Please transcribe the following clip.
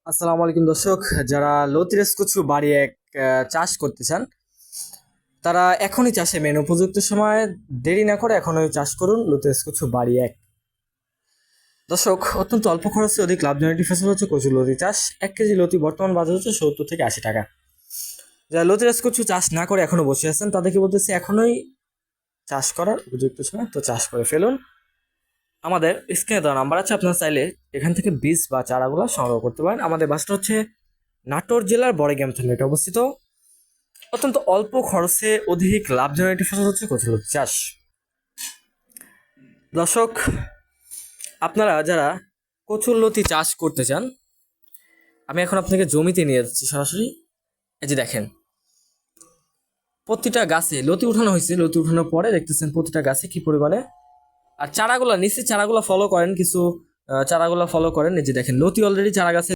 আসসালামু আলাইকুম দর্শক, যারা লতিরাজ কচু বাড়ি এক চাষ করতে চান তারা এখনই চাষে মেন উপযুক্ত সময় দেরি না করে এখনই চাষ করুন লতিরাজ কচু বাড়ি এক। দর্শক, অত্যন্ত অল্প খরচে অধিক লাভজনক একটি ফসল হচ্ছে কচু লতি চাষ। 1 কেজি লতি বর্তমান বাজার হচ্ছে 70 থেকে 80 টাকা। যারা লতিরাজ কচু চাষ না করে এখনো বসে আছেন তাদেরকে বলতেছি এখনই চাষ করার উপযুক্ত সময়, তো চাষ করে ফেলুন। আমাদের স্ক্রিনে দেওয়া নাম্বার আছে, আপনারা চাইলে এখান থেকে বীজ বা চারাগুলো সংগ্রহ করতে পারেন। আমাদের বাসটা হচ্ছে নাটোর জেলার বড়গ্রাম থানায় অবস্থিত। অত্যন্ত অল্প খরচে অধিক লাভজনক একটি ফসল হচ্ছে কচুলতি চাষ। দর্শক, আপনারা যারা কচুরলতি চাষ করতে চান, আমি এখন আপনাকে জমিতে নিয়ে যাচ্ছি সরাসরি। এই যে দেখেন, প্রতিটা গাছে লতি উঠানো হয়েছে। লতি উঠানোর পরে দেখতেছেন প্রতিটা গাছে কি পরিমাণে, আর চারাগুলা নিচে চারাগুলা ফলো করেন, কিছু চারাগুলা ফলো করেন। এই যে দেখেন লতি অলরেডি চারা গাছে